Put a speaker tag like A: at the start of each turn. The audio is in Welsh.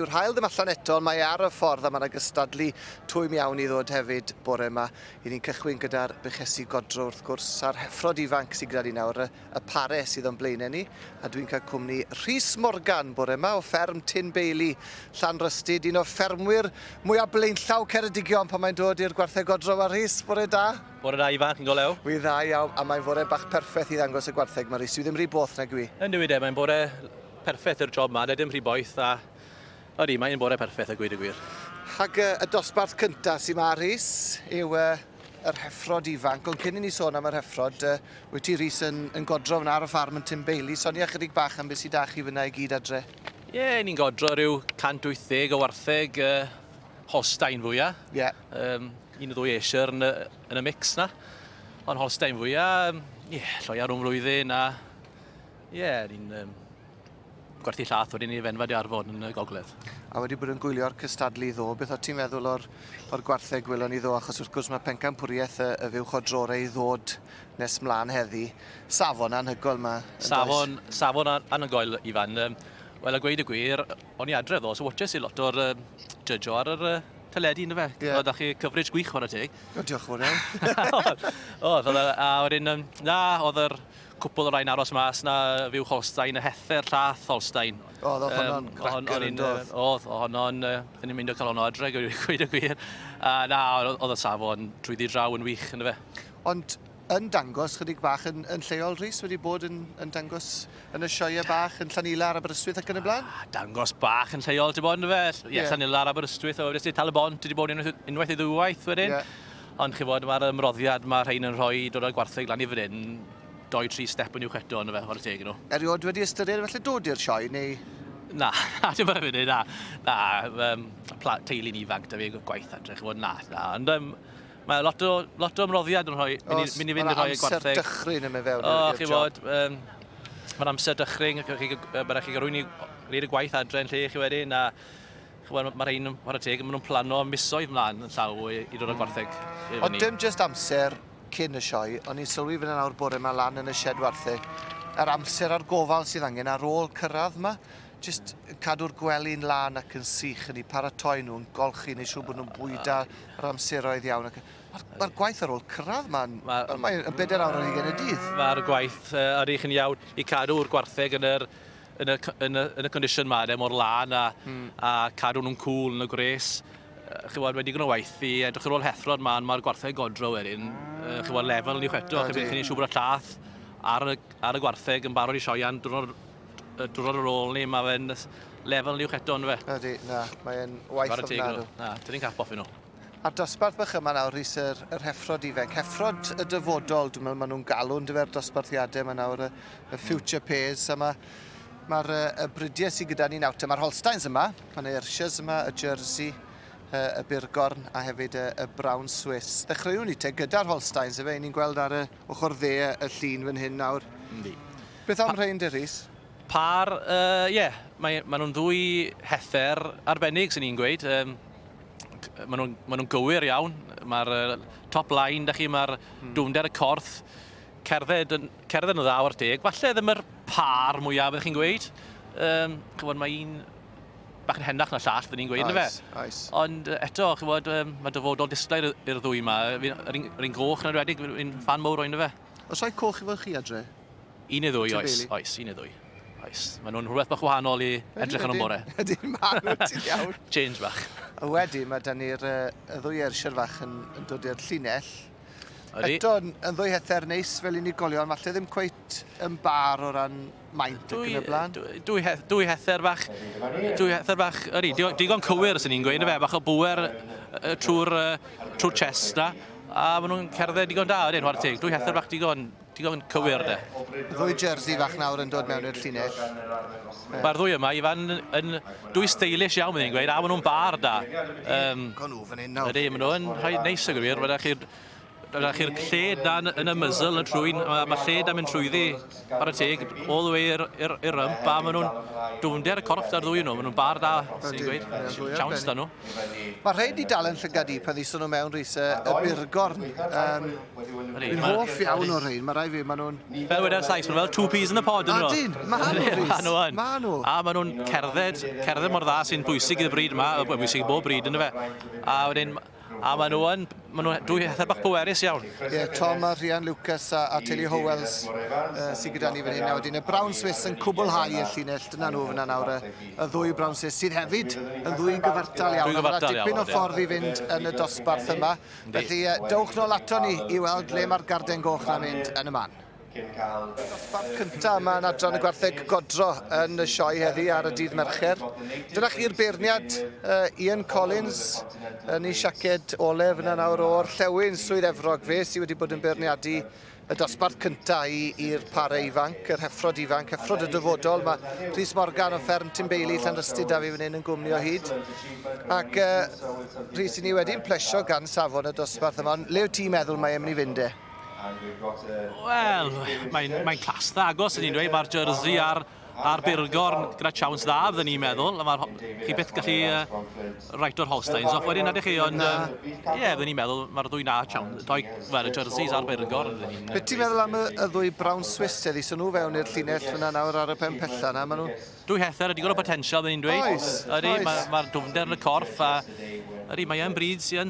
A: Yw'r hael ddim allan eto, ond mae ar y ffordd a mae yna gystadlu twym iawn i ddod hefyd bore yma. I ni'n cychwyn gyda'r Gwartheg Godro wrth gwrs a'r heffrod ifanc sy'n gyda ni nawr, y pare sydd o'n blaenau ni. A dwi'n cael cwmni Rhys Morgan bore yma o fferm Tyn Beili, Llanrystyd, un o ffermwyr mwyaf blaenllaw Ceredigion pan mae'n dod i'r Gwartheg Godro. Mae Rhys, bore da?
B: Bore da ifanc yn golew.
A: Wy dda iawn, a mae'n bore bach perffaith i ddangos y Gwartheg. Mae Rhys, dwi ddim rhy both na gwi.
B: Yn dwi de, mae'n bore perffaith i'r job yma, dim rhy boeth a odi, mae'n bore perffaith a gweud y gwir.
A: Ac y dosbarth cyntaf sy'n ma Rhys yw yr heffrod ifanc, ond cyn i ni sôn am yr heffrod, wyt ti Rhys yn godro fyna ar y ffarm yn Tyn Beili, sonia chydig bach am beth sydd â chi fyna i gyd adre?
B: Ie, ni'n godro rhyw 180 o wartheg Holstein fwyaf.
A: Ie.
B: Un o ddwy eisiau yn y mix na. Ond Holstein fwyaf, lloi ar flwyddyn a ni'n gwerthu llath wedyn ni fenfad i arfon yn y gogledd.
A: A wedi bod yn gwylio'r cystadlu ddo, beth o ti'n meddwl o'r gwartheg gwelon ni ddo, achos wrth gwrs mae Pencampwriaeth y fuwch o drore i ddod nes mlaen heddi. Safon anhygoel yma.
B: Safon anhygoel ifan. Wel, a gweud y gwir, o'n i adre ddo, so watches i lot o'r judge ar yr teledu yn y fe.
A: Yeah.
B: Oedd chi coverage gwych o'r teg.
A: O, diolch fawr iawn.
B: A wedyn, oedd yr cwpl o rhain aros mas na fyw Holstein, y hether llath Holstein.
A: Oedd honno'n cracker yn dod.
B: Oedd honno'n, dyn ni'n mynd o cael honno adre, gweud y gwir. Oedd y safon trwyddi draw yn wych yn y fe.
A: Ond yn dangos chydig bach yn lleol Rhys, wedi bod yn dangos yn y sioe bach yn Llanila ar Aberystwyth ac yn y blaen?
B: Dangos bach yn lleol, ti bod yn y fe? Ie, Llanila ar Aberystwyth, o wedi Talabont, wedi bod unwaith i ddwywaith wedyn. Ond chi bod, mae'r ymroddiad mae rhain yn rhoi dod o'r Gwartheg lan i fyd hyn, 2-3 step yn uwch eto yn y fe, o'r teg nhw.
A: Eriod wedi ystyried felly dod i'r sioe, neu?
B: Na, dim ond y funud, na. Teulu'n ifanc, da fi gwaith adre, chi bod, na. Ond mae lot o ymroddiad yn rhoi, mynd i fynd i rhoi y Gwartheg.
A: Mae'n amser dychryn yn fewn
B: i'r
A: job.
B: Chi bod, mae'n amser dychryn, byddai chi gael rhywun i wneud y gwaith adre yn lle chi wedyn, a mae rhain o'r teg, maen nhw'n plano misoedd mlaen yn llaw i ddod o'r Gwartheg.
A: Ond dim jyst amser cyn y sioe, ond ni'n sylwi fyna nawr bore yma lan yn y shed Gwartheg. Yr amser a'r gofal sydd angen ar ôl cyrraedd yma, jyst cadw'r gwely'n lan ac yn sych yn ei paratoi nhw'n golchi, neu siŵr bod nhw'n bwyda yr amseroedd iawn. Mae'r gwaith ar ôl cyrraedd yma'n yn 4 awr ar 20 y dydd. Mae'r
B: gwaith ar eich yn iawn i cadw'r Gwartheg yn y condition yma, mor lan a cadw nhw'n cŵl yn y gres. Chi bod, wedi digon o waith i edrych ar ôl heffrod mae'r Gwartheg Godro wedyn. Chi bod, lefel yn i'w eto, chi bod chi'n siŵr bod y llath ar y Gwartheg yn barod i sioean drwy'r ar ôl ni, mae fe'n lefel yn i'w eto yn fe.
A: Ydy, na, mae'n waith ofnadw.
B: Na, dyn ni'n cap off i nhw.
A: A'r dosbarth bach yma nawr, Rhys, yr heffrod ifanc. Heffrod y dyfodol, dwi'n meddwl maen nhw'n galw'n dyfer dosbarthiadau yma nawr, y future pairs, a mae'r brydiau sydd gyda ni nawr. Mae'r Holsteins yma, mae'r Ayrshires yma, y Jersey, y Burgorn a hefyd y Brown Swiss. Dechreuwn ni te gyda'r Holsteins, efe, ni'n gweld ar y ochr dde y llun fan hyn nawr. Beth am rhain dy Rhys?
B: Par, mae nhw'n ddwy hether arbennig, sy'n ni'n gweud. Mae nhw'n gywir iawn. Mae'r top line, da chi, mae'r dwmder y corff, cerdded yn dda o'r teg. Falle ddim yr par mwyaf, byddwch chi'n gweud. Chybod, mae un bach yn hennach na llall, fydden ni'n gweud yn fe. Ond eto, chybod, mae dyfodol disglair i'r ddwy yma. Yr un goch yn edrych, un fan mowr o'n fe.
A: Os o'i coch i fel chi adre?
B: Un neu ddwy, oes, un neu ddwy. Mae nhw'n rhywbeth bach wahanol i edrych yn bore.
A: Ydyn, maen nhw ti'n iawn.
B: Change bach.
A: A wedyn, mae da ni'r ddwy Ayrshire fach yn dod i'r llinell. Eto, yn ddwy hether neis fel unigolion, falle ddim cweit yn bar o ran maint ac yn y blaen.
B: Dwy hether bach, digon cywir sy'n ni'n gweud, bach o bwer trwy'r chest na, a maen nhw'n cerdded digon da, o'r teg. Dwy hether bach digon cywir, de.
A: Ddwy jersey fach nawr yn dod mewn i'r llinell.
B: Mae'r ddwy yma, ifan yn dwy stylish iawn, maen nhw'n gweud, a maen nhw'n bar da.
A: Gon nhw fan hyn nawr.
B: Ydy, maen nhw'n rhai neis o gwir, Dyna chi'r lled dan yn y muzzle yn y trwyn, mae lled am yn trwyddi ar y teg, all the way i'r rymp, a maen nhw'n dwfnder y corff da'r ddwy nhw, maen nhw'n bar da, sy'n gweud, siawns da nhw.
A: Mae rhaid i dal yn llygad i pan ddysyn nhw mewn rhys y byrgorn. Dwi'n hoff iawn o'r rhain, mae rai fi, maen nhw'n...
B: Fel wedau'r llais, maen nhw fel two peas in a pod, yn nhw.
A: Adyn, mae nhw rhys. Mae nhw.
B: A maen nhw'n cerdded mor dda sy'n bwysig i'r bryd yma, bwysig i bob bryd, yna fe. A wedyn, a maen nhw'n dwy hethau bach pwerus iawn.
A: Ie, Tom a Rhian Lucas a Teulu Howells sydd gyda ni fan hyn. A wedyn y Brown Swiss yn cwblhau y llinell. Dyna nhw fyna nawr y ddwy Brown Swiss sydd hefyd yn ddwy gyfartal iawn. Mae dipyn o ffordd i fynd yn y dosbarth yma. Felly dowch nôl ato ni i weld le mae'r garden goch na'n mynd yn y man. Dosbarth cyntaf yma yn adran y Gwartheg Godro yn y sioe heddi ar y dydd Mercher. Dyna chi'r beirniad Ian Collins yn ei siaced olef yna nawr o'r llewyn swydd Efrog fe sydd wedi bod yn beirniadu y dosbarth cyntaf i'r Parau ifanc, yr heffrod ifanc, heffrod y dyfodol. Mae Rhys Morgan o fferm Timbeili Llanrystyd a fi fan hyn yn gwmni o hyd. Ac Rhys i ni wedi'n plesio gan safon y dosbarth yma. Le wyt ti'n meddwl mae mynd i fynd e?
B: Wel, mae'n clas dda agos yn un dweud, mae'r jersey a'r byrgorn gyda chawns dda, fydden ni'n meddwl. Chi byth gallu rhaid o'r Holsteins off wedyn, ydych chi, ond fydden ni'n meddwl mae'r ddwy na chawns, y jerseys a'r byrgorn.
A: Beth ti'n meddwl am y ddwy Brown Swiss eddi? So nhw fewn i'r llinell fyna nawr ar y pen pella na?
B: Dwy hethau, digon o potensial, fydden ni'n dweud. Mae'r dwfnder yn y corff, a mae e'n bryd sy'n